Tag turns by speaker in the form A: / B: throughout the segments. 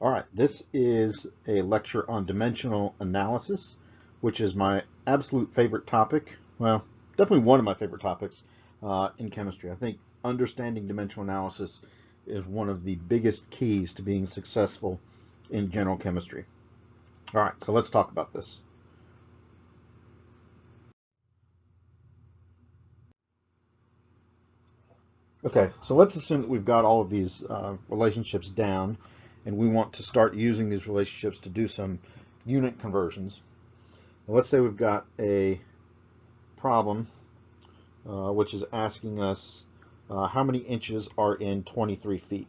A: All right, this is a lecture on dimensional analysis, which is my absolute favorite topic. Well, definitely one of my favorite topics in chemistry. I think understanding dimensional analysis is one of the biggest keys to being successful in general chemistry. All right, so let's talk about this. Okay, so let's assume that we've got all of these relationships down, and we want to start using these relationships to do some unit conversions. Now, let's say we've got a problem which is asking us how many inches are in 23 feet.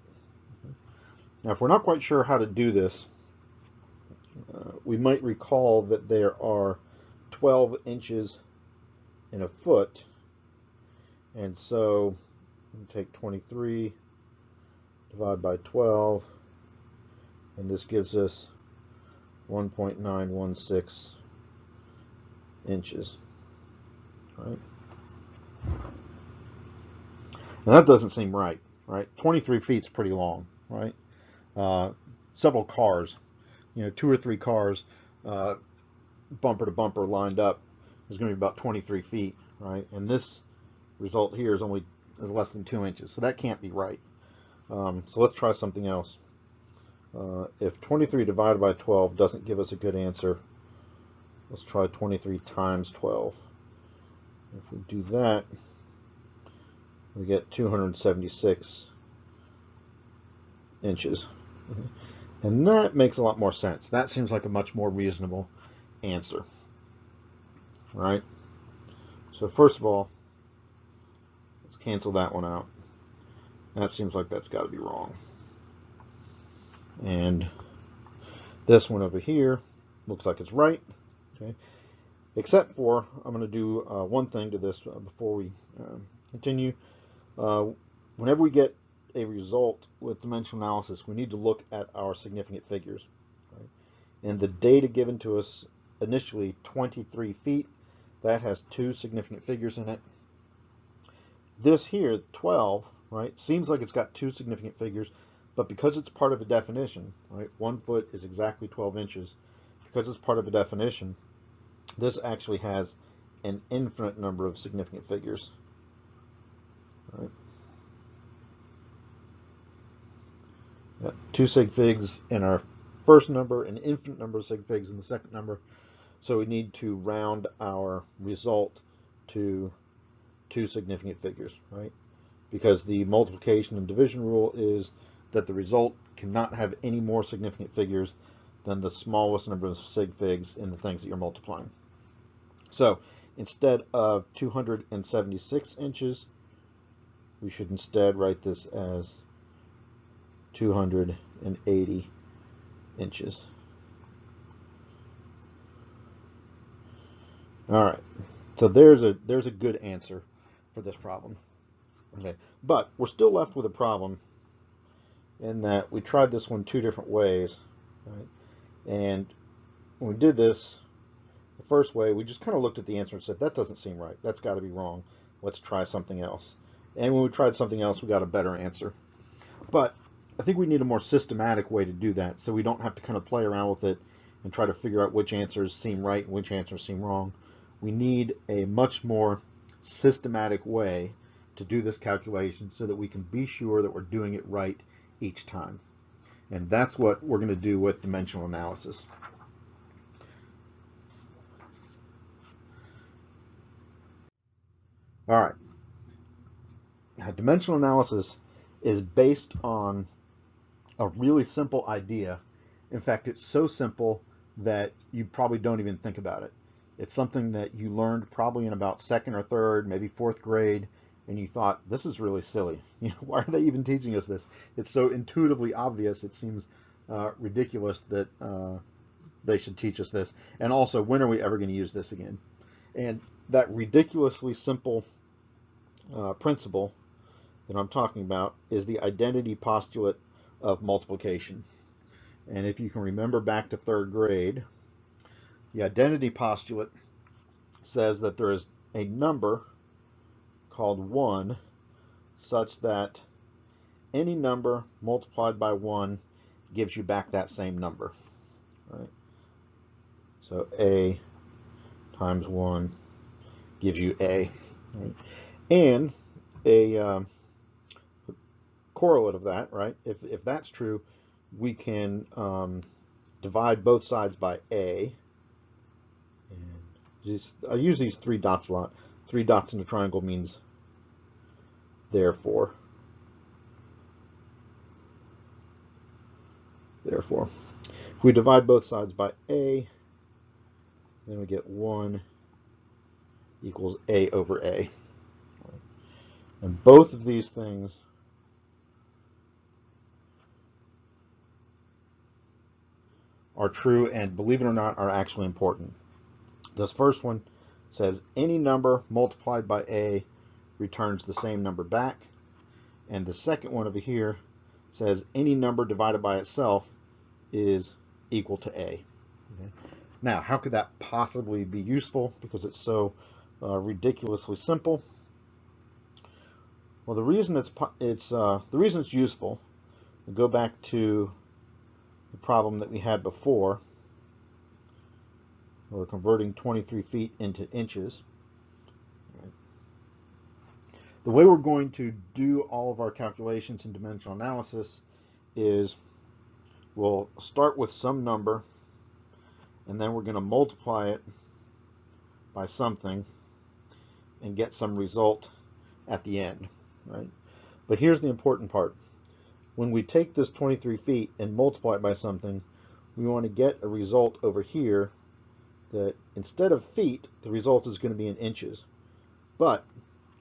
A: Now, if we're not quite sure how to do this, we might recall that there are 12 inches in a foot, and so take 23, divide by 12, and this gives us 1.916 inches, right? Now that doesn't seem right, right? 23 feet is pretty long, right? Several cars, 2 or 3 cars, bumper to bumper lined up is going to be about 23 feet, right? And this result here is less than 2 inches, so that can't be right. So let's try something else. If 23 divided by 12 doesn't give us a good answer, let's try 23 times 12. If we do that, we get 276 inches. And that makes a lot more sense. That seems like a much more reasonable answer, right? So first of all, let's cancel that one out. That seems like that's got to be wrong. And this one over here looks like it's right, okay? Except for, I'm going to do one thing to this before we continue. Whenever we get a result with dimensional analysis, we need to look at our significant figures, right? And the data given to us initially, 23 feet, that has 2 significant figures in it. This here, 12, right, seems like it's got 2 significant figures, but because it's part of a definition, right, 1 foot is exactly 12 inches. Because it's part of a definition, this actually has an infinite number of significant figures, right? Got 2 sig figs in our first number, an infinite number of sig figs in the second number, so we need to round our result to 2 significant figures, right? Because the multiplication and division rule is that the result cannot have any more significant figures than the smallest number of sig figs in the things that you're multiplying. So instead of 276 inches, we should instead write this as 280 inches. All right, so there's a good answer for this problem. Okay, but we're still left with a problem in that we tried this one 2 different ways, right? And when we did this the first way, we just kind of looked at the answer and said, that doesn't seem right. That's got to be wrong. Let's try something else. And when we tried something else, we got a better answer. But I think we need a more systematic way to do that, so we don't have to kind of play around with it and try to figure out which answers seem right and which answers seem wrong. We need a much more systematic way to do this calculation so that we can be sure that we're doing it right each time. And that's what we're going to do with dimensional analysis. All right. Now, dimensional analysis is based on a really simple idea. In fact, it's so simple that you probably don't even think about it. It's something that you learned probably in about 2nd or 3rd, maybe 4th grade, and you thought, this is really silly. Why are they even teaching us this? It's so intuitively obvious, it seems ridiculous that they should teach us this. And also, when are we ever going to use this again? And that ridiculously simple principle that I'm talking about is the identity postulate of multiplication. And if you can remember back to 3rd grade, the identity postulate says that there is a number called 1 such that any number multiplied by 1 gives you back that same number. Right? So A times 1 gives you A. Right? And a correlate of that, right? If that's true, we can divide both sides by A. And I use these 3 dots a lot. 3 dots in a triangle means therefore. Therefore, if we divide both sides by A, then we get 1 equals A over A. And both of these things are true, and believe it or not, are actually important. This first one says any number multiplied by A returns the same number back. And the second one over here says any number divided by itself is equal to A. Okay. Now, how could that possibly be useful? Because it's so ridiculously simple. Well, the reason it's useful, we go back to the problem that we had before. We're converting 23 feet into inches. The way we're going to do all of our calculations in dimensional analysis is we'll start with some number, and then we're going to multiply it by something and get some result at the end, right? But here's the important part. When we take this 23 feet and multiply it by something, we want to get a result over here that instead of feet, the result is going to be in inches. But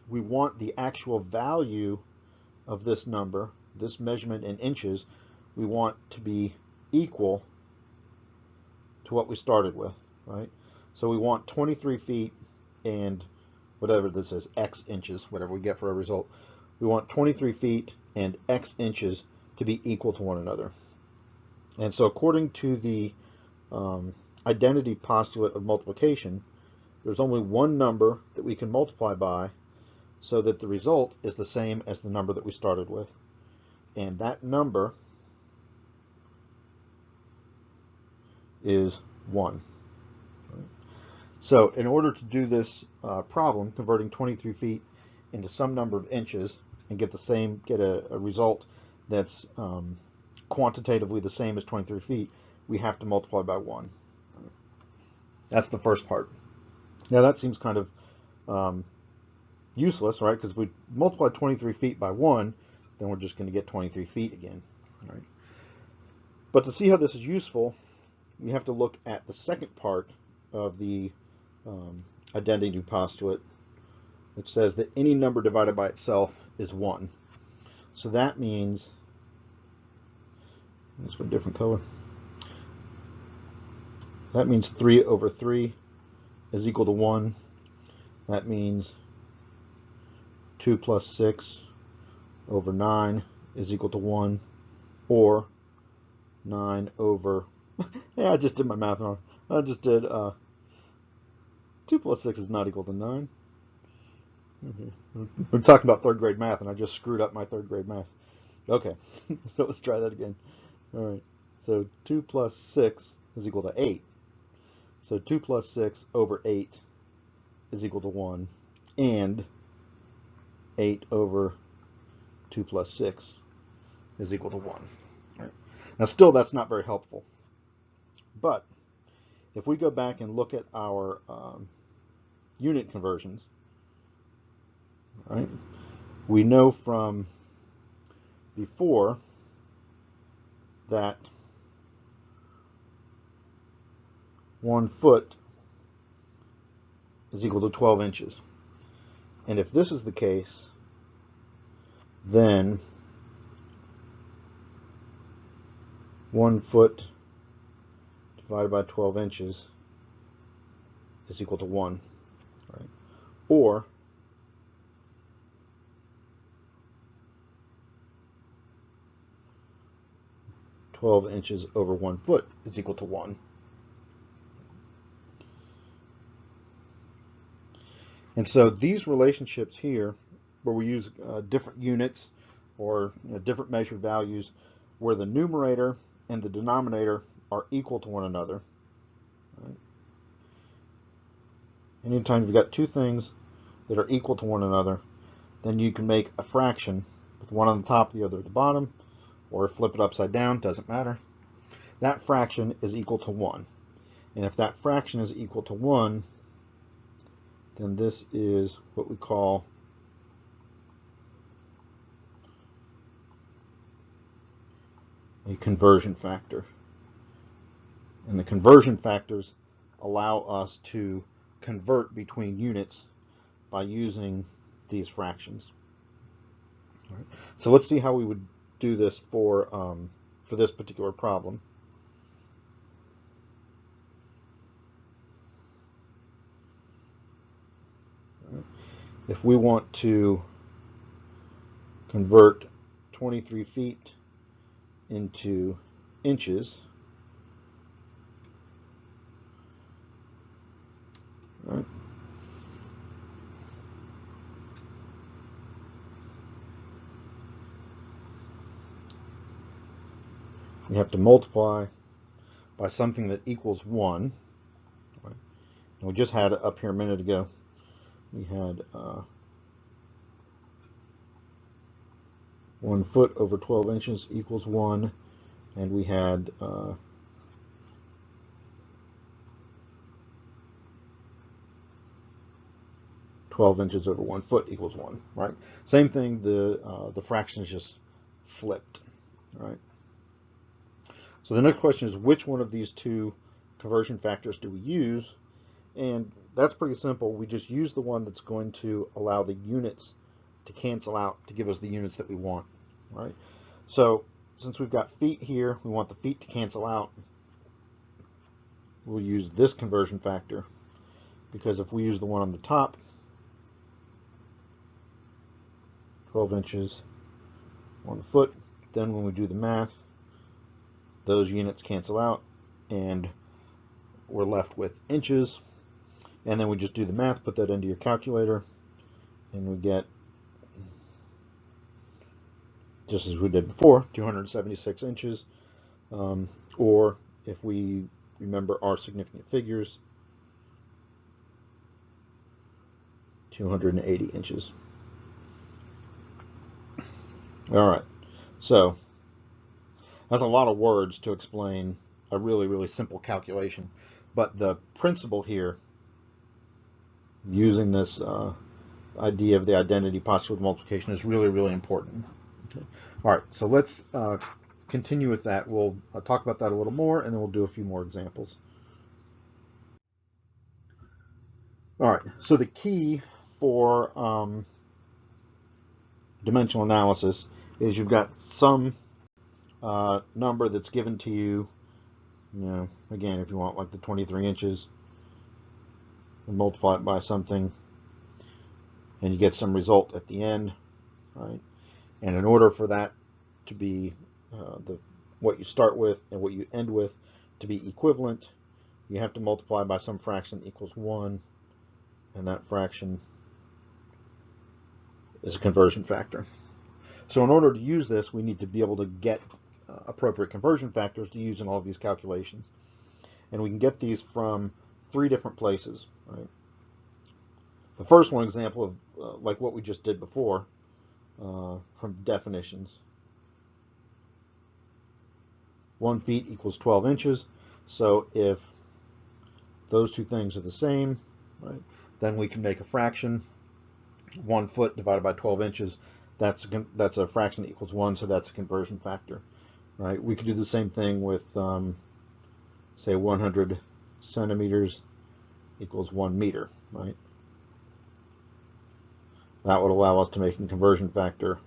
A: we want the actual value of this number, this measurement in inches, we want to be equal to what we started with, right? So we want 23 feet and whatever this is, X inches, whatever we get for a result. We want 23 feet and X inches to be equal to one another. And so according to the identity postulate of multiplication, there's only one number that we can multiply by so that the result is the same as the number that we started with. And that number is 1. So in order to do this problem, converting 23 feet into some number of inches and get a result that's quantitatively the same as 23 feet, we have to multiply by 1. That's the first part. Now that seems kind of useless, right? Because if we multiply 23 feet by 1, then we're just going to get 23 feet again, right? But to see how this is useful, we have to look at the second part of the identity postulate, which says that any number divided by itself is 1. So that means, let's go a different color. That means 3 over 3 is equal to 1. That means 2 plus 6 over 9 is equal to 1. Or 9 over, yeah, I just did my math wrong. I just did 2 plus 6 is not equal to 9. We're talking about third grade math, and I just screwed up my third grade math. Okay, so let's try that again. All right, so 2 plus 6 is equal to 8. So 2 plus 6 over 8 is equal to 1. And 8 over 2 plus 6 is equal to 1. All right. Now still, that's not very helpful. But if we go back and look at our unit conversions, right, we know from before that 1 foot is equal to 12 inches. And if this is the case, then 1 foot divided by 12 inches is equal to 1, right? Or 12 inches over 1 foot is equal to 1. And so these relationships here, where we use different units or different measured values, where the numerator and the denominator are equal to one another, right? Anytime you've got two things that are equal to one another, then you can make a fraction with one on the top, the other at the bottom, or flip it upside down, doesn't matter. That fraction is equal to 1. And if that fraction is equal to 1, then this is what we call a conversion factor. And the conversion factors allow us to convert between units by using these fractions. All right. So let's see how we would do this for this particular problem. If we want to convert 23 feet into inches, right, we have to multiply by something that equals 1. Right? And we just had it up here a minute ago. We had 1 foot over 12 inches equals 1, and we had 12 inches over 1 foot equals 1, right? Same thing, the fraction is just flipped, right? So the next question is, which one of these two conversion factors do we use? And that's pretty simple. We just use the one that's going to allow the units to cancel out to give us the units that we want, right? So since we've got feet here, we want the feet to cancel out. We'll use this conversion factor, because if we use the one on the top, 12 inches, 1 foot, then when we do the math, those units cancel out and we're left with inches. And then we just do the math, put that into your calculator, and we get, just as we did before, 276 inches. Or if we remember our significant figures, 280 inches. All right, so that's a lot of words to explain a really, really simple calculation. But the principle here, using this idea of the identity postulated multiplication, is really, really important. Okay. All right, so let's continue with that. We'll talk about that a little more, and then we'll do a few more examples. All right, so the key for dimensional analysis is you've got some number that's given to you. You know, again, if you want like the 23 inches, and multiply it by something, and you get some result at the end, right? And in order for that to be what you start with and what you end with to be equivalent, you have to multiply by some fraction that equals 1, and that fraction is a conversion factor. So in order to use this, we need to be able to get appropriate conversion factors to use in all of these calculations. And we can get these from 3 different places, right? The first one example of like what we just did before, from definitions. 1 feet equals 12 inches. So if those two things are the same, right, then we can make a fraction. 1 foot divided by 12 inches, that's a fraction that equals 1, so that's a conversion factor, right? We could do the same thing with, say, 100 centimeters equals 1 meter, right? That would allow us to make a conversion factor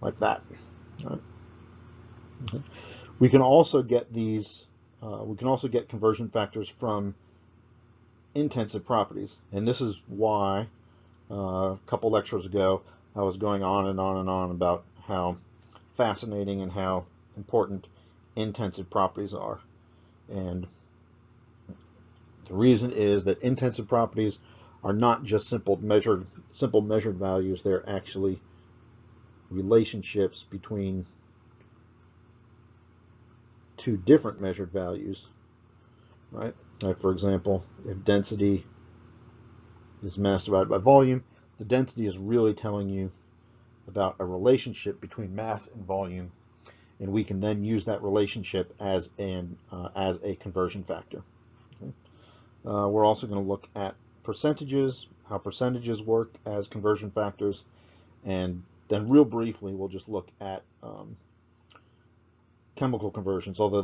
A: like that, right? Okay. We can also get these, we can also get conversion factors from intensive properties. And this is why a couple lectures ago I was going on and on and on about how fascinating and how important intensive properties are. And the reason is that intensive properties are not just simple measured values. They're actually relationships between two different measured values, right? Like for example, if density is mass divided by volume, the density is really telling you about a relationship between mass and volume, and we can then use that relationship as a conversion factor. Okay? We're also going to look at percentages, how percentages work as conversion factors, and then real briefly we'll just look at chemical conversions, although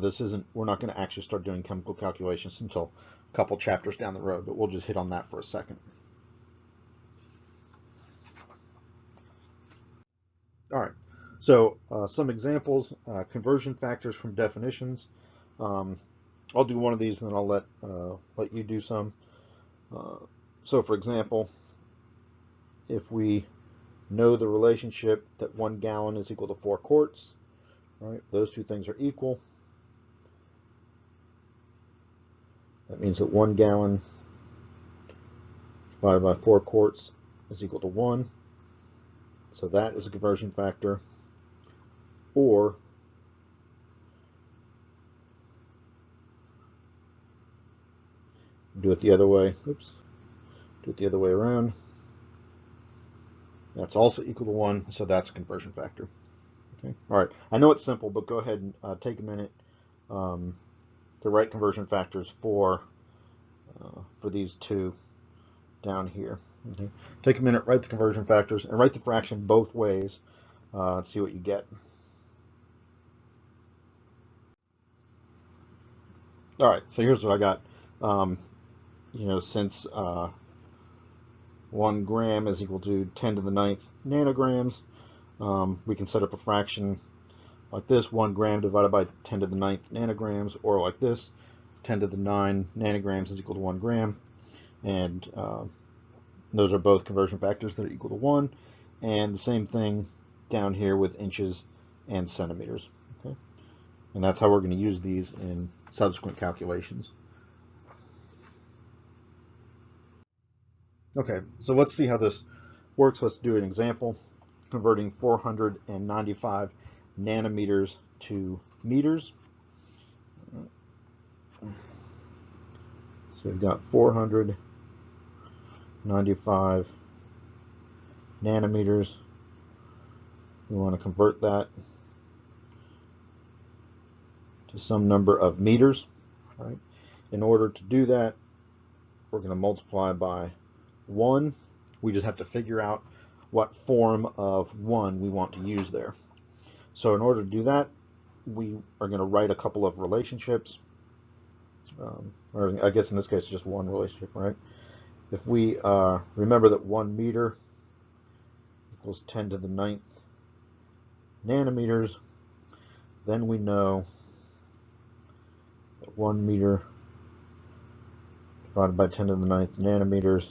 A: we're not going to actually start doing chemical calculations until a couple chapters down the road, but we'll just hit on that for a second. All right, so some examples, conversion factors from definitions. I'll do one of these and then I'll let you do some. So for example, if we know the relationship that 1 gallon is equal to 4 quarts, right? Those two things are equal. That means that 1 gallon divided by 4 quarts is equal to 1. So that is a conversion factor. Or do it the other way. Oops. Do it the other way around. That's also equal to 1, so that's a conversion factor. Okay. All right. I know it's simple, but go ahead and take a minute to write conversion factors for these two down here. Okay. Take a minute, write the conversion factors, and write the fraction both ways. Let's see what you get. All right. So here's what I got. Since 1 gram is equal to 10 to the 9th nanograms, we can set up a fraction like this, 1 gram divided by 10 to the 9th nanograms, or like this, 10 to the 9 nanograms is equal to 1 gram. And those are both conversion factors that are equal to 1. And the same thing down here with inches and centimeters. Okay? And that's how we're going to use these in subsequent calculations. Okay, so let's see how this works. Let's do an example, converting 495 nanometers to meters. So we've got 495 nanometers. We want to convert that to some number of meters. Right? In order to do that, we're going to multiply by 1. We just have to figure out what form of 1 we want to use there. So in order to do that, we are going to write a couple of relationships. Or I guess in this case, just one relationship, right? If we remember that 1 meter equals 10 to the 9th nanometers, then we know that 1 meter divided by 10 to the 9th nanometers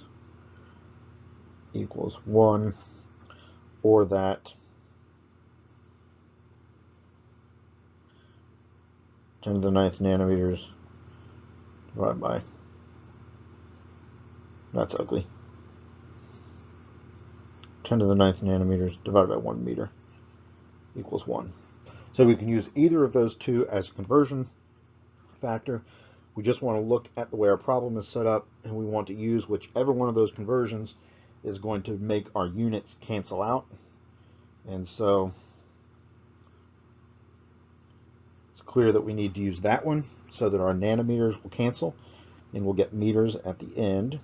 A: equals 1, or that 10 to the 9th nanometers divided by, that's ugly, 10 to the 9th nanometers divided by 1 meter equals 1. So we can use either of those two as a conversion factor. We just want to look at the way our problem is set up, and we want to use whichever one of those conversions is going to make our units cancel out. And so it's clear that we need to use that one so that our nanometers will cancel and we'll get meters at the end.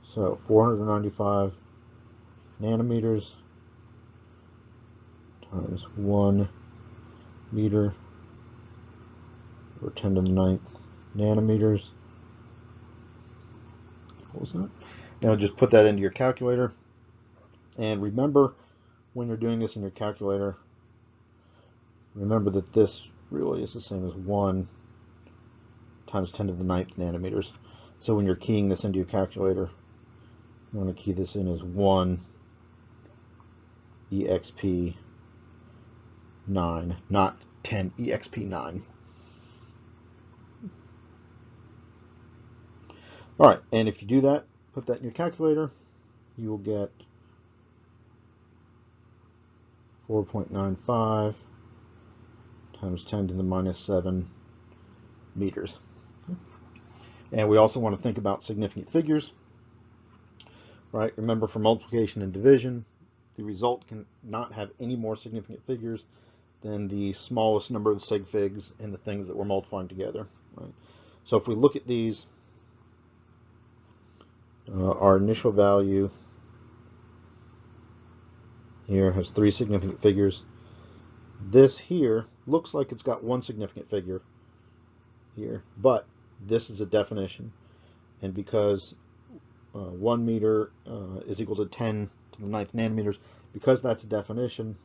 A: So 495 nanometers times 1 meter or 10 to the 9th nanometers equals that. Now just put that into your calculator. And remember, when you're doing this in your calculator, remember that this really is the same as 1 times 10 to the 9th nanometers. So when you're keying this into your calculator, you want to key this in as 1 exp 9, not 10 exp 9. All right, and if you do that, put that in your calculator, you will get 4.95 times 10 to the minus 7 meters. And we also want to think about significant figures, right? Remember, for multiplication and division, the result can not have any more significant figures than the smallest number of sig figs in the things that we're multiplying together, right? So if we look at these, our initial value here has 3 significant figures. This here looks like it's got 1 significant figure here, but this is a definition, and because 1 meter is equal to 10 to the 9th nanometers, because that's a definition,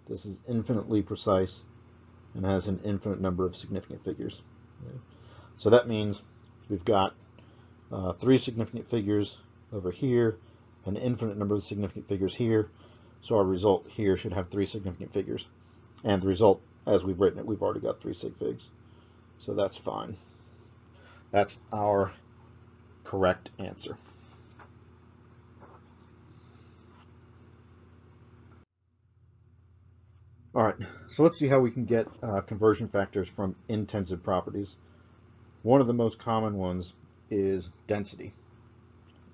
A: this is infinitely precise and has an infinite number of significant figures. Okay. So that means we've got 3 significant figures over here, an infinite number of significant figures here, so our result here should have 3 significant figures. And the result, as we've written it, we've already got 3 sig figs. So that's fine. That's our correct answer. All right, so let's see how we can get conversion factors from intensive properties. One of the most common ones is density.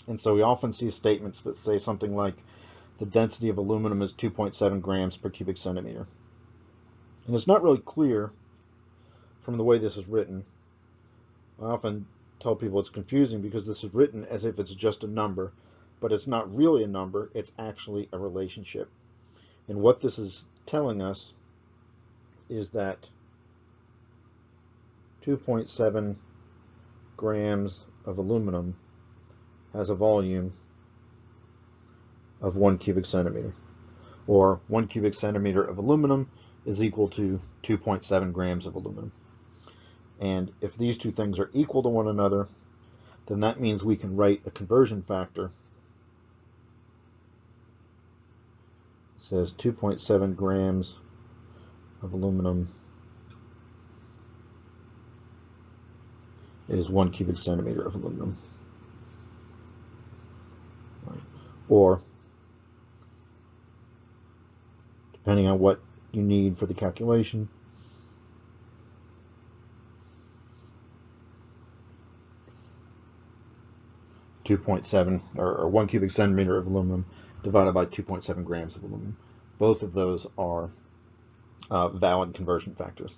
A: And so we often see statements that say something like, the density of aluminum is 2.7 grams per cubic centimeter. And it's not really clear from the way this is written. I often tell people it's confusing because this is written as if it's just a number, but it's not really a number, it's actually a relationship. And what this is telling us is that 2.7 grams of aluminum has a volume of 1 cubic centimeter, or 1 cubic centimeter of aluminum is equal to 2.7 grams of aluminum. And if these two things are equal to one another, then that means we can write a conversion factor. It says 2.7 grams of aluminum is 1 cubic centimeter of aluminum. Right. Or, depending on what you need for the calculation, or 1 cubic centimeter of aluminum divided by 2.7 grams of aluminum. Both of those are valid conversion factors.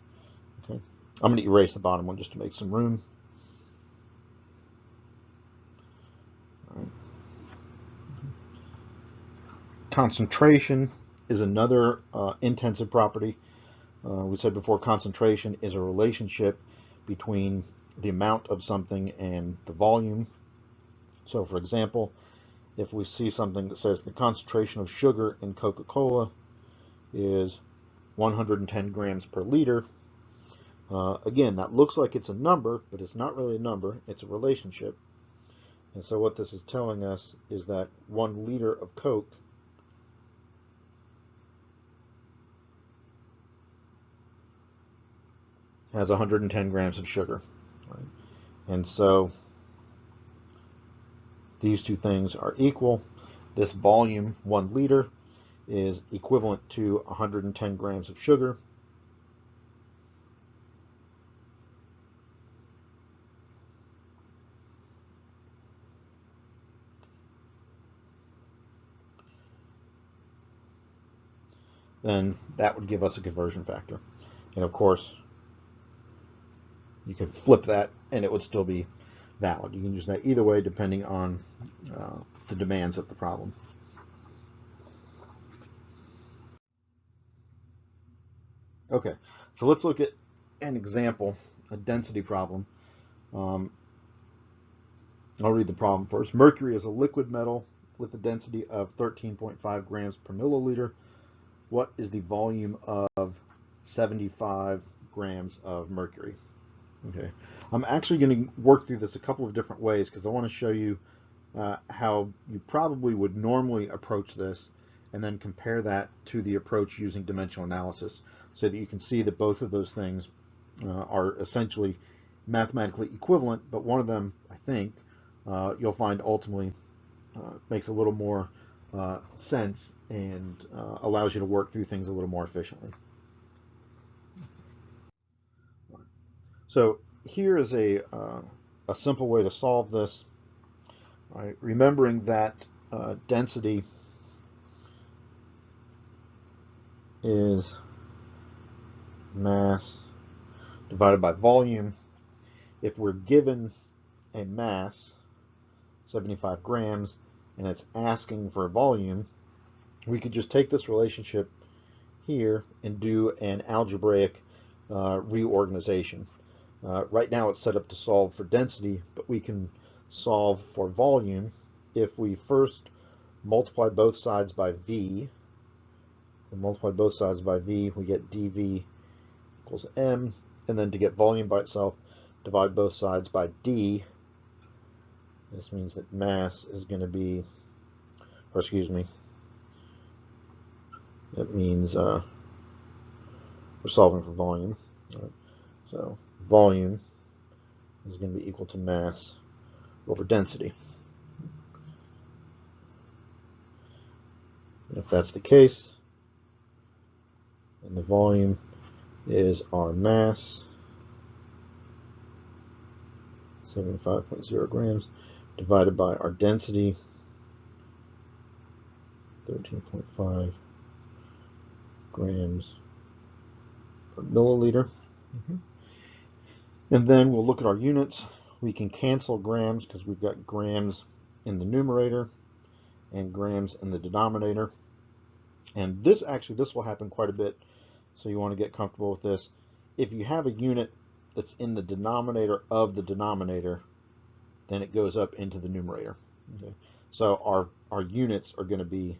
A: Okay, I'm going to erase the bottom one just to make some room. All right. Concentration is another intensive property. We said before, concentration is a relationship between the amount of something and the volume. So for example, if we see something that says the concentration of sugar in Coca-Cola is 110 grams per liter, again, that looks like it's a number, but it's not really a number, it's a relationship. And so what this is telling us is that 1 liter of Coke has 110 grams of sugar. Right? And so these two things are equal. This volume, 1 liter, is equivalent to 110 grams of sugar. Then that would give us a conversion factor. And of course, you could flip that and it would still be valid. You can use that either way depending on the demands of the problem. Okay, so let's look at an example, a density problem. I'll read the problem first. Mercury is a liquid metal with a density of 13.5 grams per milliliter. What is the volume of 75 grams of mercury? Okay, I'm actually going to work through this a couple of different ways because I want to show you how you probably would normally approach this and then compare that to the approach using dimensional analysis so that you can see that both of those things are essentially mathematically equivalent, but one of them, I think, you'll find ultimately makes a little more sense and allows you to work through things a little more efficiently. So here is a simple way to solve this. Right? Remembering that density is mass divided by volume. If we're given a mass, 75 grams, and it's asking for a volume, we could just take this relationship here and do an algebraic reorganization. Right now it's set up to solve for density, but we can solve for volume if we first multiply both sides by V. We multiply both sides by V, we get dV equals m, and then to get volume by itself, divide both sides by d. This means that mass is going to be, or excuse me, that means we're solving for volume. Right? So volume is going to be equal to mass over density. And if that's the case, then the volume is our mass, 75.0 grams, divided by our density, 13.5 grams per milliliter. And then we'll look at our units. We can cancel grams because we've got grams in the numerator and grams in the denominator. And this will happen quite a bit, so you want to get comfortable with this. If you have a unit that's in the denominator of the denominator, then it goes up into the numerator. Okay? So our units are going to be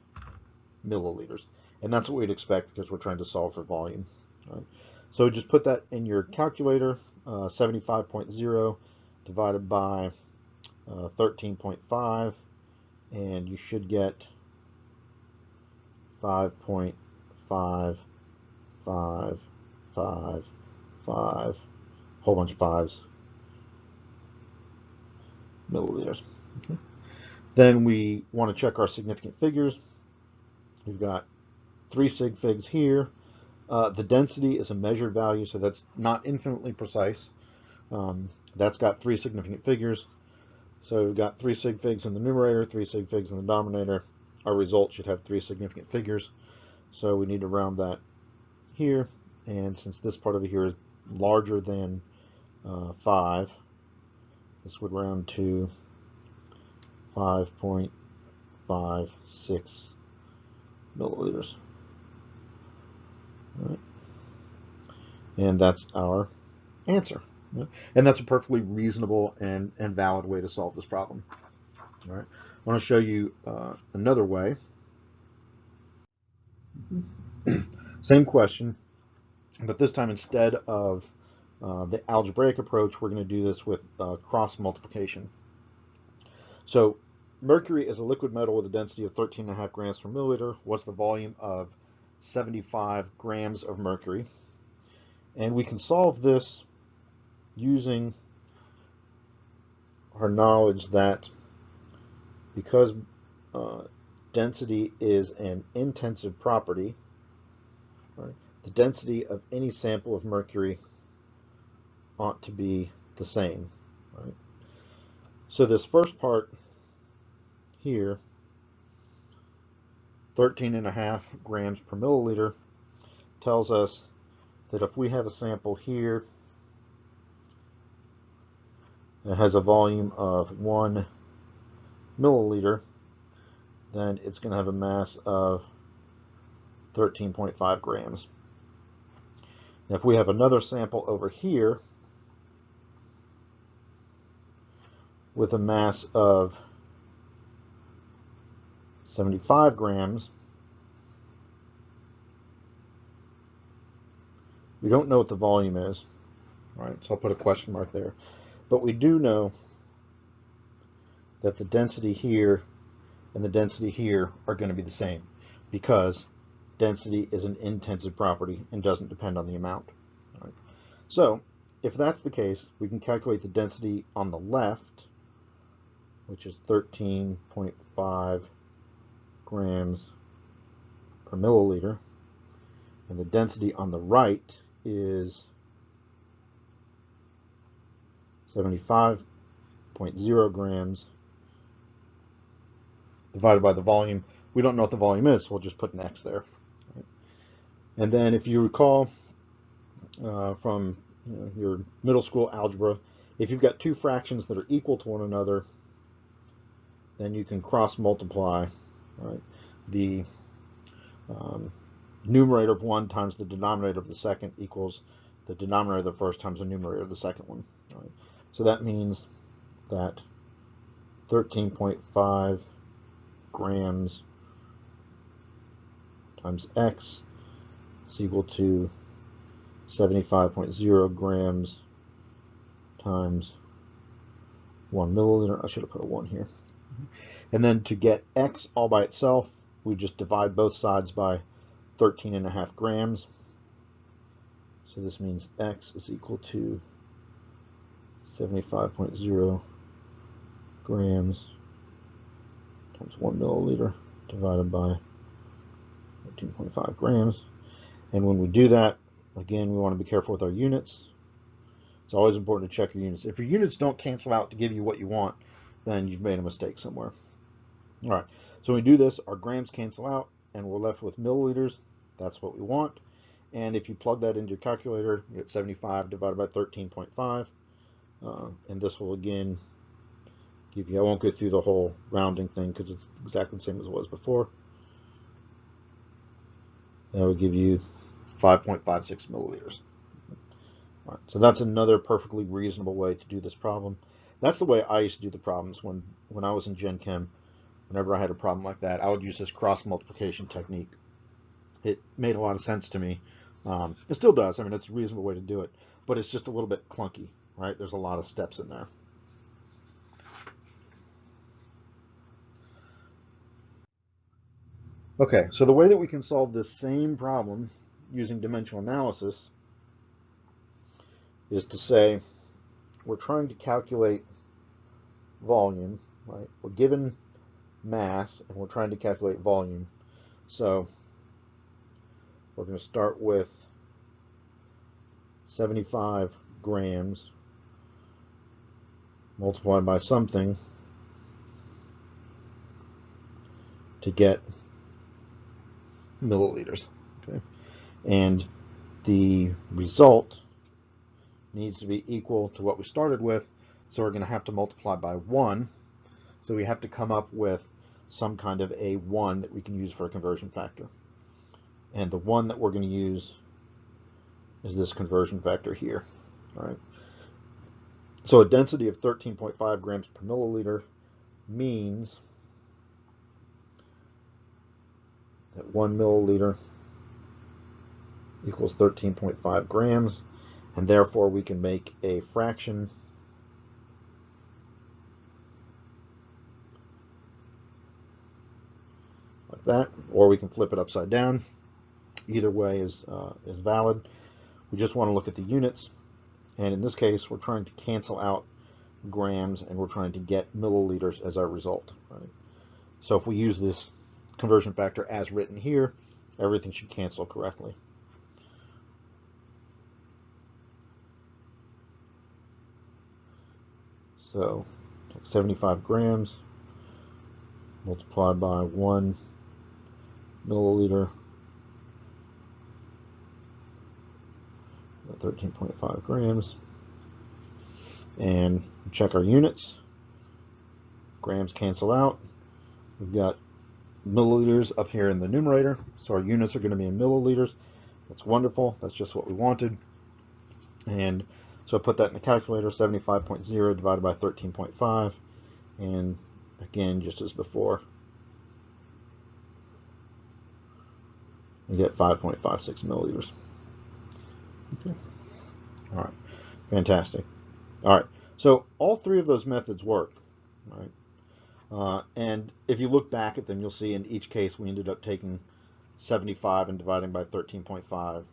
A: milliliters. And that's what we'd expect because we're trying to solve for volume. Right? So just put that in your calculator, 75.0 divided by 13.5, and you should get 5.555, whole bunch of fives, milliliters. Okay. Then we want to check our significant figures. We've got 3 sig figs here. The density is a measured value, so that's not infinitely precise. That's got 3 significant figures. So we've got 3 sig figs in the numerator, 3 sig figs in the denominator. Our result should have 3 significant figures. So we need to round that here. And since this part over here is larger than 5, this would round to 5.56 milliliters. All right. And that's our answer. And that's a perfectly reasonable and valid way to solve this problem. All right. I want to show you another way. Same question, but this time instead of the algebraic approach, we're going to do this with cross multiplication. So mercury is a liquid metal with a density of 13.5 grams per milliliter. What's the volume of 75 grams of mercury? And we can solve this using our knowledge that because density is an intensive property, right, the density of any sample of mercury ought to be the same. Right? So this first part here, 13.5 grams per milliliter, tells us that if we have a sample here that has a volume of 1 milliliter, then it's going to have a mass of 13.5 grams. Now, if we have another sample over here with a mass of 75 grams, we don't know what the volume is, right? So I'll put a question mark there. But we do know that the density here and the density here are going to be the same because density is an intensive property and doesn't depend on the amount. Right? So if that's the case, we can calculate the density on the left which is 13.5 grams per milliliter. And the density on the right is 75.0 grams divided by the volume. We don't know what the volume is, so we'll just put an X there. And then if you recall from your middle school algebra, if you've got two fractions that are equal to one another, then you can cross multiply, right? The numerator of one times the denominator of the second equals the denominator of the first times the numerator of the second one. Right? So that means that 13.5 grams times X is equal to 75.0 grams times 1 milliliter. I should have put a 1 here. And then to get X all by itself, we just divide both sides by 13.5 grams. So this means X is equal to 75.0 grams times 1 milliliter divided by 13.5 grams. And when we do that, again, we want to be careful with our units. It's always important to check your units. If your units don't cancel out to give you what you want, then you've made a mistake somewhere. All right, so when we do this, our grams cancel out, and we're left with milliliters. That's what we want. And if you plug that into your calculator, you get 75 divided by 13.5. And this will, again, give you, I won't go through the whole rounding thing because it's exactly the same as it was before. That will give you 5.56 milliliters. All right, so that's another perfectly reasonable way to do this problem. That's the way I used to do the problems when I was in Gen Chem. Whenever I had a problem like that, I would use this cross multiplication technique. It made a lot of sense to me. It still does. I mean, it's a reasonable way to do it, but it's just a little bit clunky, right? There's a lot of steps in there. Okay, so the way that we can solve this same problem using dimensional analysis is to say we're trying to calculate volume, right? We're given mass and we're trying to calculate volume. So we're going to start with 75 grams multiplied by something to get milliliters. Okay, and the result needs to be equal to what we started with, so we're going to have to multiply by 1. So we have to come up with some kind of a 1 that we can use for a conversion factor. And the 1 that we're going to use is this conversion factor here. All right. So a density of 13.5 grams per milliliter means that 1 milliliter equals 13.5 grams, and therefore we can make a fraction like that, or we can flip it upside down. Either way is valid. We just want to look at the units, and in this case we're trying to cancel out grams and we're trying to get milliliters as our result, right? So if we use this conversion factor as written here, everything should cancel correctly. So 75 grams multiplied by 1 milliliter, 13.5 grams, and check our units. Grams cancel out. We've got milliliters up here in the numerator, so our units are going to be in milliliters. That's wonderful. That's just what we wanted. And so I put that in the calculator, 75.0 divided by 13.5, and again, just as before, we get 5.56 milliliters. Okay. All right. Fantastic. All right. So all three of those methods work, right? And if you look back at them, you'll see in each case we ended up taking 75 and dividing by 13.5. All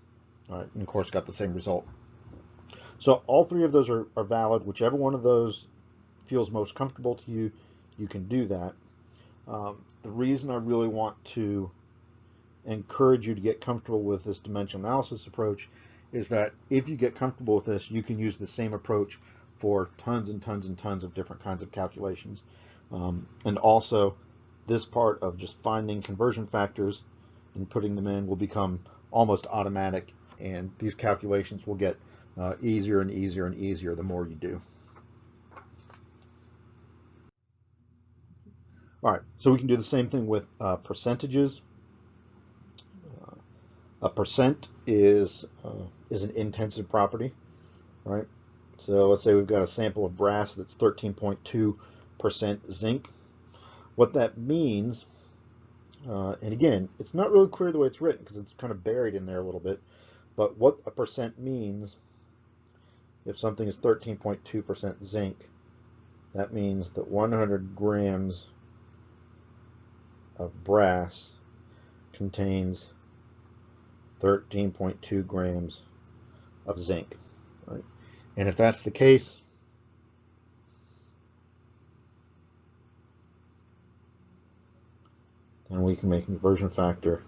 A: right, and of course got the same result. So all three of those are valid. Whichever one of those feels most comfortable to you, you can do that. The reason I really want to encourage you to get comfortable with this dimensional analysis approach is that if you get comfortable with this, you can use the same approach for tons and tons and tons of different kinds of calculations. And also, this part of just finding conversion factors and putting them in will become almost automatic, and these calculations will get easier and easier and easier the more you do. All right, so we can do the same thing with percentages. A percent is an intensive property, right? So let's say we've got a sample of brass that's 13.2% zinc. What that means, and again, it's not really clear the way it's written because it's kind of buried in there a little bit, but what a percent means, if something is 13.2% zinc, that means that 100 grams of brass contains 13.2 grams of zinc, right? And if that's the case, then we can make a conversion factor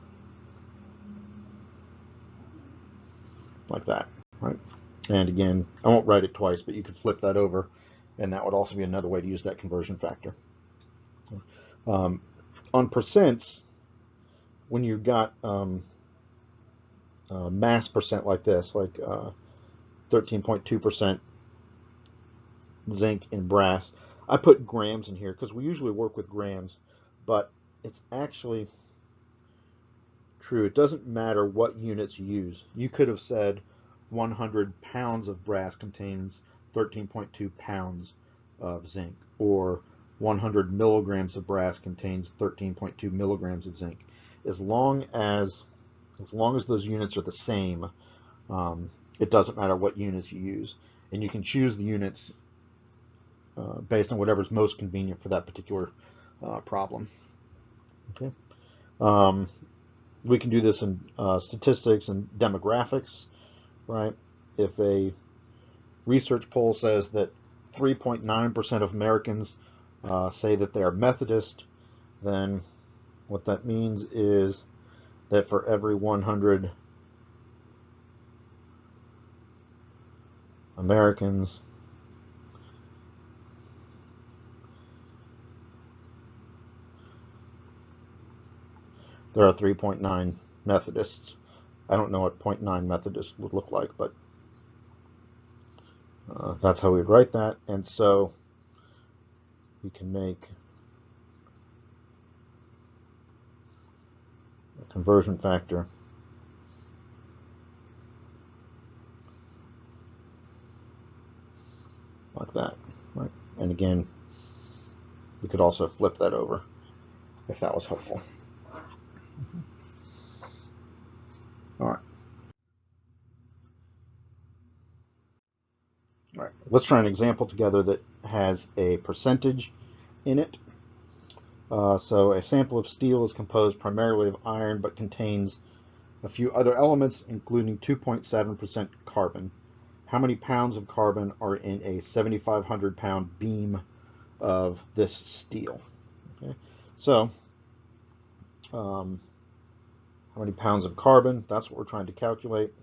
A: like that, right? And again, I won't write it twice, but you could flip that over, and that would also be another way to use that conversion factor. On percents, when you've got mass percent like this, like 13.2% zinc in brass, I put grams in here because we usually work with grams, but it's actually true. It doesn't matter what units you use. You could have said 100 pounds of brass contains 13.2 pounds of zinc, or 100 milligrams of brass contains 13.2 milligrams of zinc. As long as those units are the same, it doesn't matter what units you use, and you can choose the units based on whatever's most convenient for that particular problem. Okay. We can do this in statistics and demographics, right? If a research poll says that 3.9% of Americans say that they are Methodist, then what that means is that for every 100 Americans, there are 3.9 Methodists. I don't know what 0.9 Methodist would look like, but that's how we'd write that. And so we can make a conversion factor like that, right? And again, we could also flip that over if that was helpful. All right. All right, let's try an example together that has a percentage in it. So a sample of steel is composed primarily of iron, but contains a few other elements, including 2.7% carbon. How many pounds of carbon are in a 7,500 pound beam of this steel? Okay. So, how many pounds of carbon? That's what we're trying to calculate.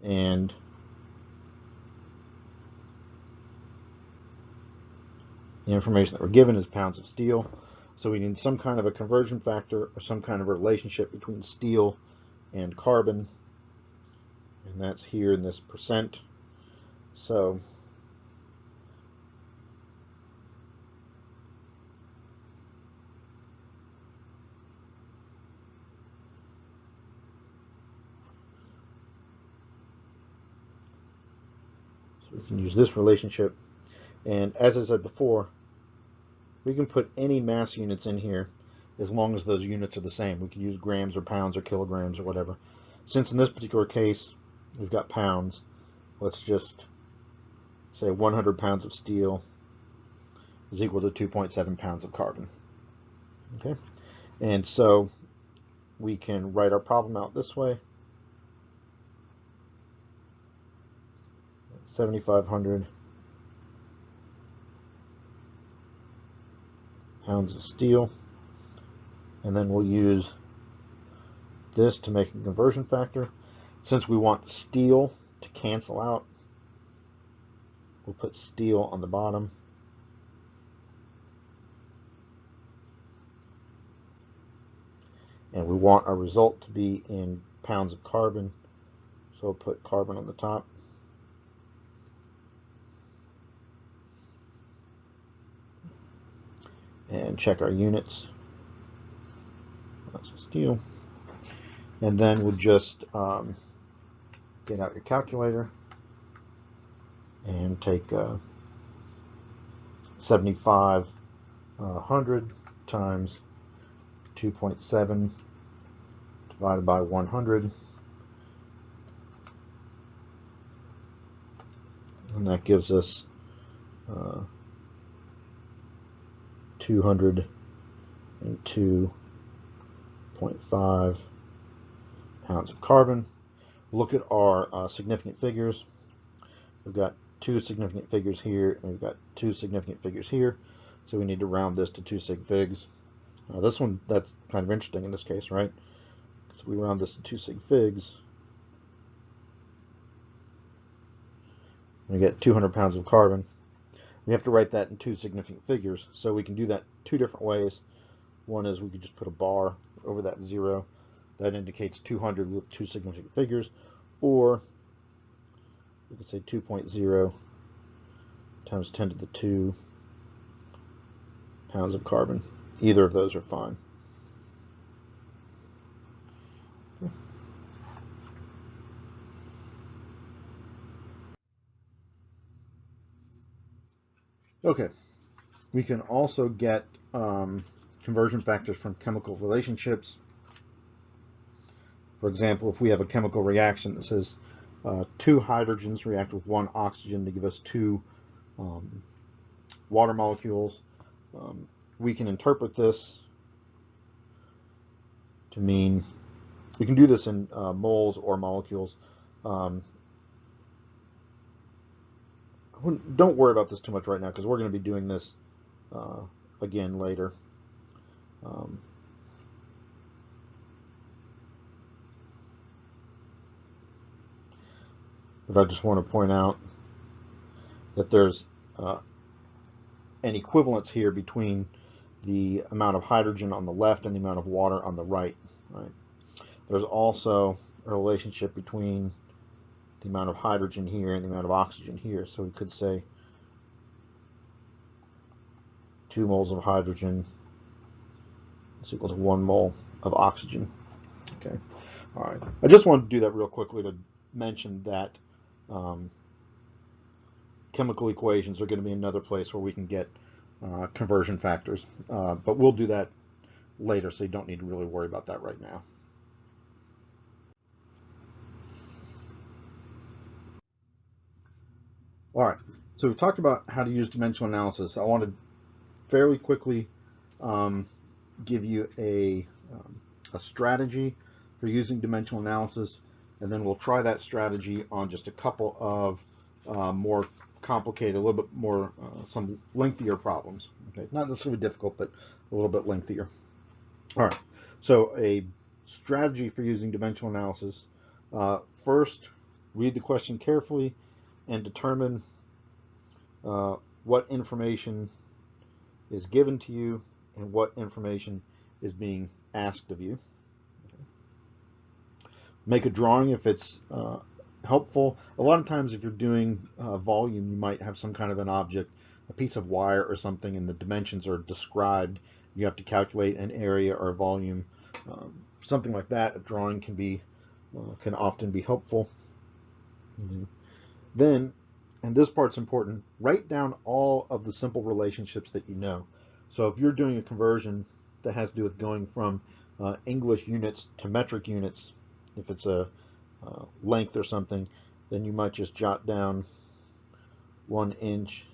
A: And the information that we're given is pounds of steel. So we need some kind of a conversion factor or some kind of relationship between steel and carbon. And that's here in this percent. So we can use this relationship. And as I said before, we can put any mass units in here as long as those units are the same. We can use grams or pounds or kilograms or whatever. Since in this particular case, we've got pounds, let's just say 100 pounds of steel is equal to 2.7 pounds of carbon. Okay, and so we can write our problem out this way. 7,500 pounds of steel, and then we'll use this to make a conversion factor. Since we want steel to cancel out, we'll put steel on the bottom. And we want our result to be in pounds of carbon, so we'll put carbon on the top. And check our units. That's steel. And then we'll just get out your calculator and take 7,500 times 2.7 divided by 100, and that gives us 202.5 pounds of carbon. Look at our significant figures. We've got two significant figures here, and we've got two significant figures here, so we need to round this to 2 sig figs. This one, that's kind of interesting in this case, right? So we round this to 2 sig figs, we get 200 pounds of carbon. We have to write that in 2 significant figures, so we can do that 2 different ways. One is we could just put a bar over that 0. That indicates 200 with 2 significant figures, or we could say 2.0 times 10 to the 2 pounds of carbon. Either of those are fine. Okay, we can also get conversion factors from chemical relationships. For example, if we have a chemical reaction that says 2 hydrogens react with 1 oxygen to give us 2 water molecules, we can interpret this to mean, we can do this in moles or molecules. Don't worry about this too much right now, because we're going to be doing this again later. But I just want to point out that there's an equivalence here between the amount of hydrogen on the left and the amount of water on the right. There's also a relationship between the amount of hydrogen here and the amount of oxygen here. So we could say 2 moles of hydrogen is equal to 1 mole of oxygen. Okay. All right. I just wanted to do that real quickly to mention that chemical equations are going to be another place where we can get conversion factors. But we'll do that later, so you don't need to really worry about that right now. All right, so we've talked about how to use dimensional analysis. I want to fairly quickly give you a strategy for using dimensional analysis, and then we'll try that strategy on just a couple of more complicated, a little bit more, some lengthier problems. Okay, not necessarily difficult, but a little bit lengthier. All right, so a strategy for using dimensional analysis. First, read the question carefully and determine what information is given to you and what information is being asked of you. Okay. Make a drawing if it's helpful. A lot of times if you're doing volume, you might have some kind of an object, a piece of wire or something, and the dimensions are described. You have to calculate an area or a volume. Something like that, a drawing can often be helpful. Then, and this part's important, write down all of the simple relationships that you know. So if you're doing a conversion that has to do with going from English units to metric units, if it's a length or something, then you might just jot down 1 inch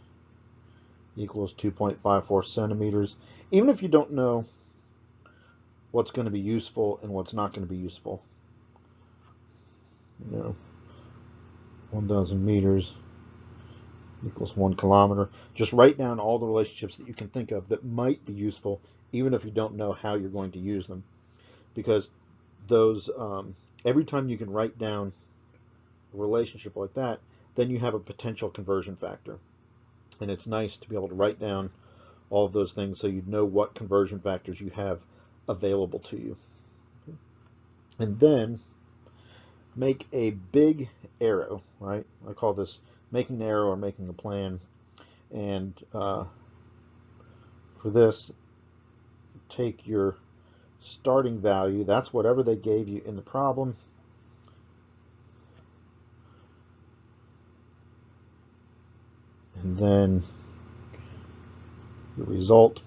A: equals 2.54 centimeters. Even if you don't know what's going to be useful and what's not going to be useful. 1,000 meters equals 1 kilometer. Just write down all the relationships that you can think of that might be useful, even if you don't know how you're going to use them. Because those, every time you can write down a relationship like that, then you have a potential conversion factor. And it's nice to be able to write down all of those things so you know what conversion factors you have available to you. And then make a big arrow, right? I call this making an arrow or making a plan. And for this, take your starting value, that's whatever they gave you in the problem, and then the result.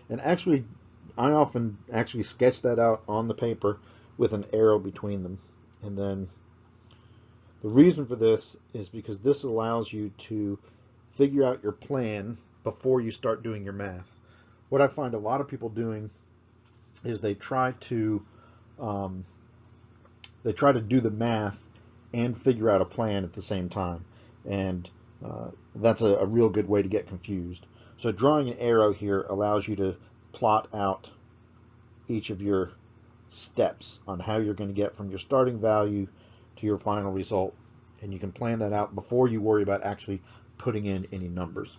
A: And actually, I often actually sketch that out on the paper with an arrow between them. And then the reason for this is because this allows you to figure out your plan before you start doing your math. What I find a lot of people doing is they try to do the math and figure out a plan at the same time, and that's a real good way to get confused. So drawing an arrow here allows you to plot out each of your steps on how you're going to get from your starting value to your final result, and you can plan that out before you worry about actually putting in any numbers.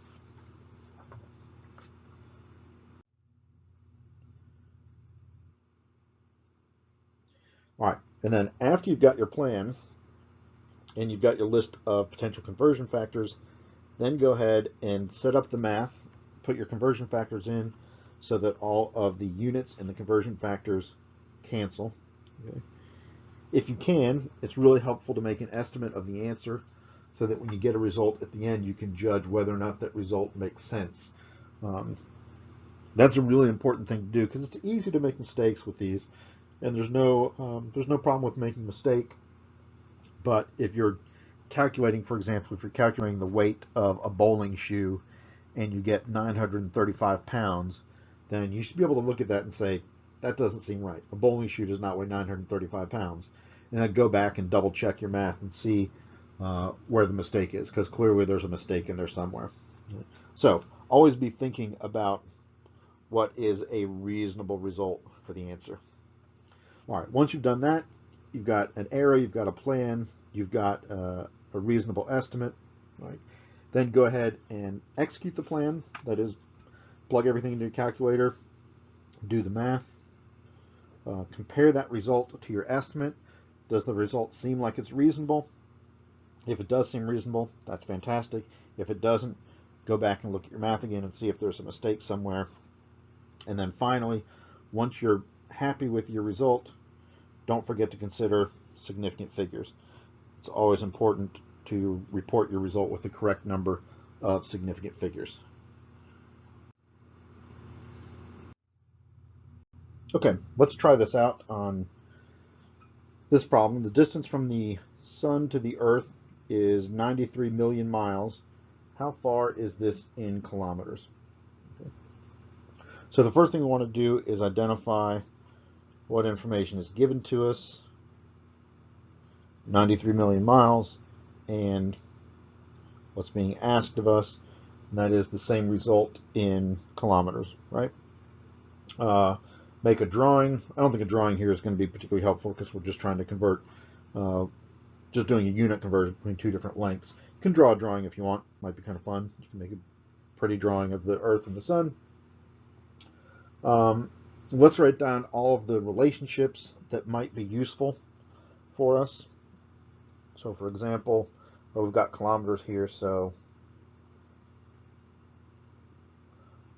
A: All right, and then after you've got your plan and you've got your list of potential conversion factors, then go ahead and set up the math, put your conversion factors in so that all of the units and the conversion factors cancel. Okay. If you can, it's really helpful to make an estimate of the answer so that when you get a result at the end, you can judge whether or not that result makes sense. That's a really important thing to do because it's easy to make mistakes with these, and there's no problem with making a mistake. But if you're calculating, for example, if you're calculating the weight of a bowling shoe and you get 935 pounds, then you should be able to look at that and say, that doesn't seem right. A bowling shoe does not weigh 935 pounds. And then go back and double check your math and see where the mistake is, because clearly there's a mistake in there somewhere. So always be thinking about what is a reasonable result for the answer. All right, once you've done that, you've got an arrow, you've got a plan, you've got a reasonable estimate, right? Then go ahead and execute the plan. That is, plug everything into your calculator, do the math, compare that result to your estimate. Does the result seem like it's reasonable? If it does seem reasonable, that's fantastic. If it doesn't, go back and look at your math again and see if there's a mistake somewhere. And then finally, once you're happy with your result, don't forget to consider significant figures. It's always important to report your result with the correct number of significant figures. Okay, let's try this out on this problem. The distance from the sun to the earth is 93 million miles. How far is this in kilometers? Okay. So the first thing we want to do is identify what information is given to us, 93 million miles, and what's being asked of us, and that is the same result in kilometers, right? Make a drawing. I don't think a drawing here is going to be particularly helpful because we're just trying to convert, just doing a unit conversion between two different lengths. You can draw a drawing if you want. Might be kind of fun. You can make a pretty drawing of the Earth and the Sun. Let's write down all of the relationships that might be useful for us. So for example, we've got kilometers here, so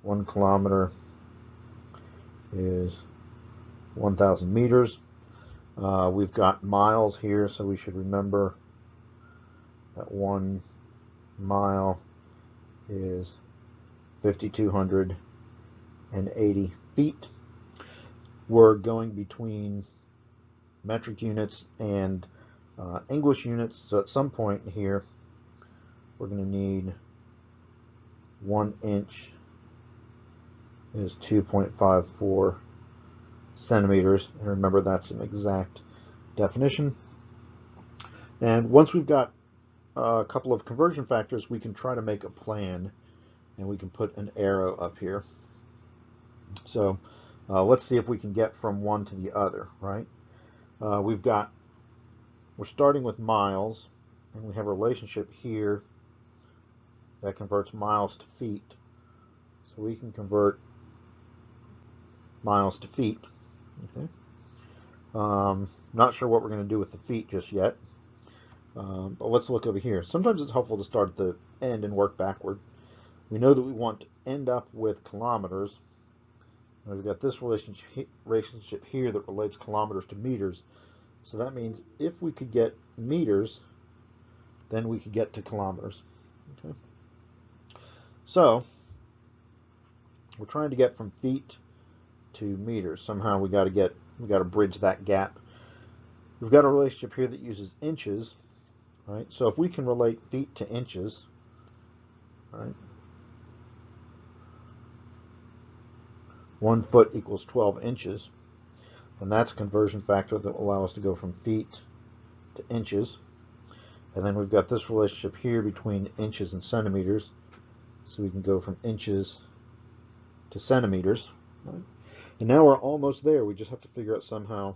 A: 1 kilometer is 1,000 meters. We've got miles here, so we should remember that 1 mile is 5,280 feet. We're going between metric units and English units, so at some point here we're going to need 1 inch is 2.54 centimeters, and remember that's an exact definition. And once we've got a couple of conversion factors, we can try to make a plan, and we can put an arrow up here. So let's see if we can get from one to the other, right? We're starting with miles, and we have a relationship here that converts miles to feet. So we can convert miles to feet. Okay. Not sure what we're going to do with the feet just yet, but let's look over here. Sometimes it's helpful to start at the end and work backward. We know that we want to end up with kilometers. We've got this relationship here that relates kilometers to meters. So that means if we could get meters, then we could get to kilometers. Okay. So we're trying to get from feet to meters. Somehow we got to bridge that gap. We've got a relationship here that uses inches, right? So if we can relate feet to inches, right? 1 foot equals 12 inches. And that's a conversion factor that will allow us to go from feet to inches. And then we've got this relationship here between inches and centimeters. So we can go from inches to centimeters. Right? And now we're almost there. We just have to figure out somehow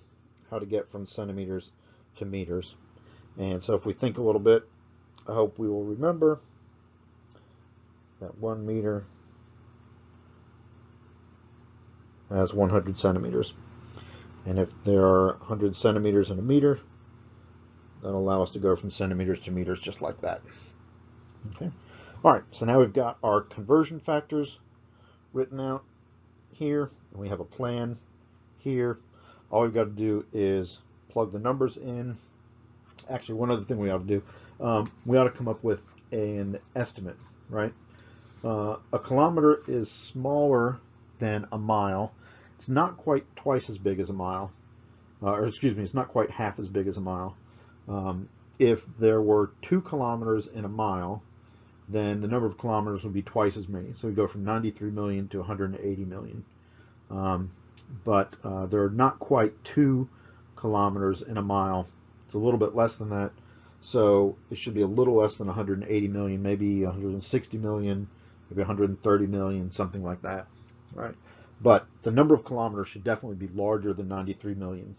A: how to get from centimeters to meters. And so if we think a little bit, I hope we will remember that 1 meter has 100 centimeters. And if there are 100 centimeters in a meter, that'll allow us to go from centimeters to meters just like that. Okay. All right, so now we've got our conversion factors written out here, and we have a plan here. All we've got to do is plug the numbers in. Actually, one other thing we ought to do, we ought to come up with an estimate, right? A kilometer is smaller than a mile. It's not quite twice as big as a mile, or excuse me, it's not quite half as big as a mile. If there were 2 kilometers in a mile, then the number of kilometers would be twice as many. So we go from 93 million to 180 million. But there are not quite 2 kilometers in a mile. It's a little bit less than that. So it should be a little less than 180 million, maybe 160 million, maybe 130 million, something like that, right? But the number of kilometers should definitely be larger than 93 million.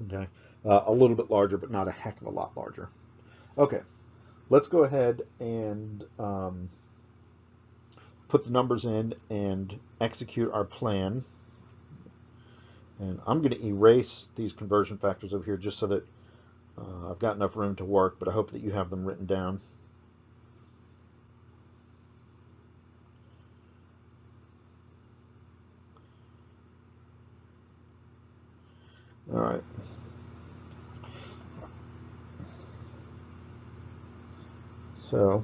A: Okay, a little bit larger, but not a heck of a lot larger. Okay, let's go ahead and put the numbers in and execute our plan. And I'm going to erase these conversion factors over here just so that I've got enough room to work, but I hope that you have them written down. All right. So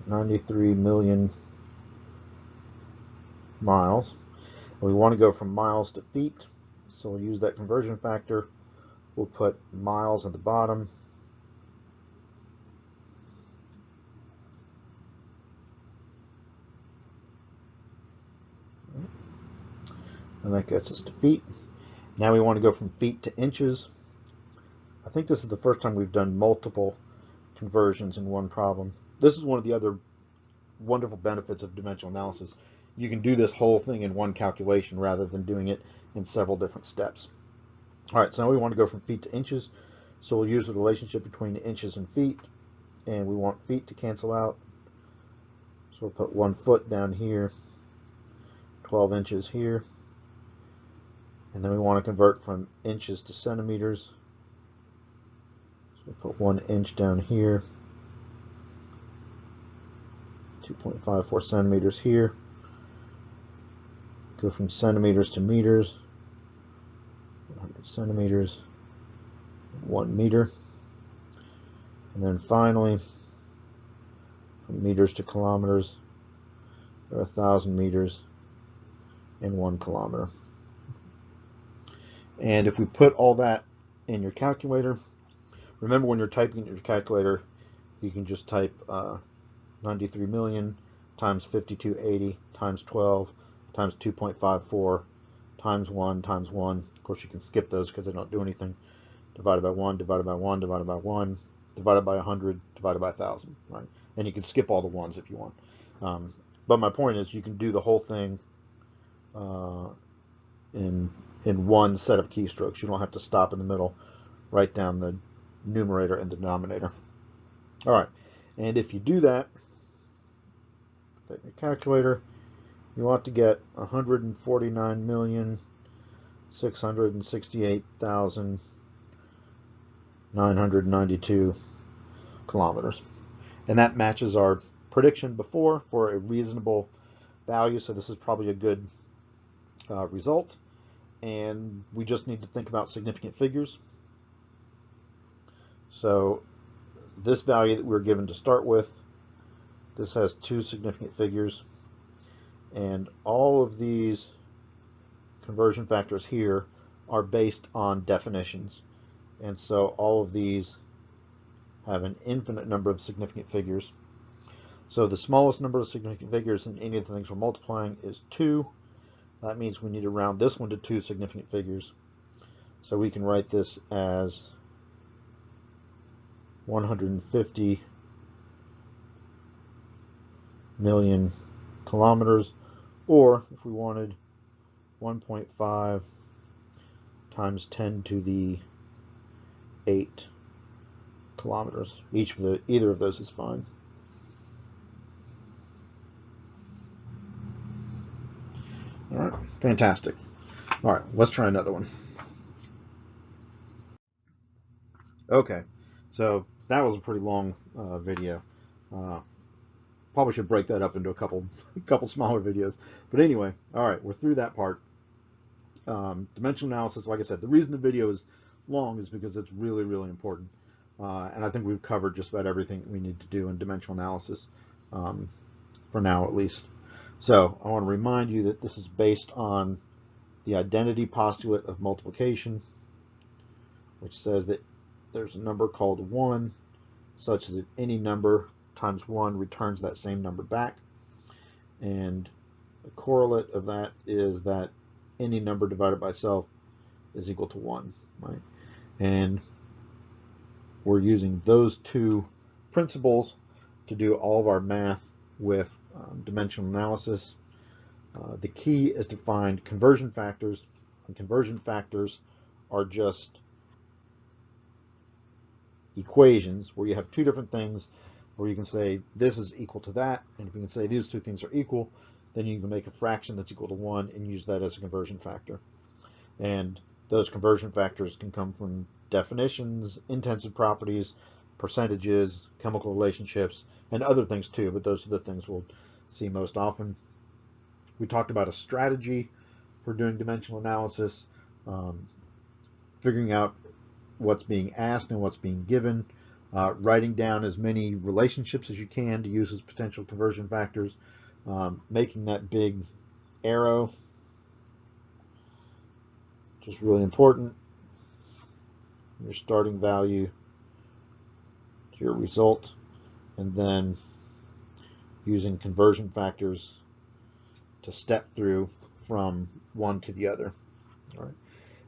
A: 93 million miles. We want to go from miles to feet, so we'll use that conversion factor. We'll put miles at the bottom. And that gets us to feet. Now we want to go from feet to inches. I think this is the first time we've done multiple conversions in one problem. This is one of the other wonderful benefits of dimensional analysis. You can do this whole thing in one calculation rather than doing it in several different steps. All right, so now we want to go from feet to inches. So we'll use the relationship between inches and feet, and we want feet to cancel out. So we'll put 1 foot down here, 12 inches here. And then we want to convert from inches to centimeters. So we'll put 1 inch down here, 2.54 centimeters here. Go from centimeters to meters, 100 centimeters, 1 meter. And then finally, from meters to kilometers, there are 1,000 meters in 1 kilometer. And if we put all that in your calculator, remember when you're typing in your calculator, you can just type 93 million times 5280 times 12 times 2.54 times 1 times 1. Of course, you can skip those because they don't do anything. divided by 1, divided by 1, divided by 1, divided by 100, divided by 1,000, right? And you can skip all the ones if you want. But my point is you can do the whole thing in one set of keystrokes. You don't have to stop in the middle, write down the numerator and the denominator. All right, and if you do that, take your calculator, you want to get 149,668,992 kilometers. And that matches our prediction before for a reasonable value, so this is probably a good result. And we just need to think about significant figures. So this value that we're given to start with, this has 2 significant figures, and all of these conversion factors here are based on definitions, and so all of these have an infinite number of significant figures. So the smallest number of significant figures in any of the things we're multiplying is 2. That means we need to round this one to 2 significant figures. So we can write this as 150 million kilometers, or if we wanted 1.5 times 10 to the 8 kilometers. Either of those is fine. All right, fantastic. All right, let's try another one. Okay, so that was a pretty long video. Probably should break that up into a couple smaller videos. But anyway, all right, we're through that part. Dimensional analysis, like I said, the reason the video is long is because it's really, really important. And I think we've covered just about everything we need to do in dimensional analysis, for now at least. So I want to remind you that this is based on the identity postulate of multiplication, which says that there's a number called 1, such that any number times 1 returns that same number back. And the correlate of that is that any number divided by itself is equal to 1, right? And we're using those 2 principles to do all of our math with dimensional analysis. The key is to find conversion factors, and conversion factors are just equations where you have 2 different things where you can say this is equal to that, and if you can say these 2 things are equal, then you can make a fraction that's equal to 1 and use that as a conversion factor. And those conversion factors can come from definitions, intensive properties, percentages, chemical relationships, and other things too, but those are the things we'll see most often. We talked about a strategy for doing dimensional analysis, figuring out what's being asked and what's being given, writing down as many relationships as you can to use as potential conversion factors, making that big arrow, just really important, your starting value to your result, and then using conversion factors to step through from one to the other. All right.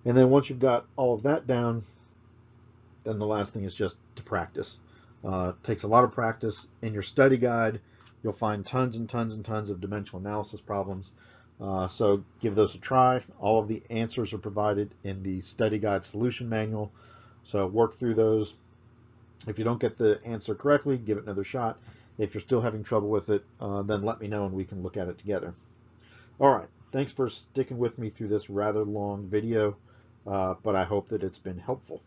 A: And then once you've got all of that down, then the last thing is just to practice. It takes a lot of practice. In your study guide, you'll find tons and tons and tons of dimensional analysis problems. So give those a try. All of the answers are provided in the study guide solution manual. So work through those. If you don't get the answer correctly, give it another shot. If you're still having trouble with it, then let me know and we can look at it together. All right. Thanks for sticking with me through this rather long video, but I hope that it's been helpful.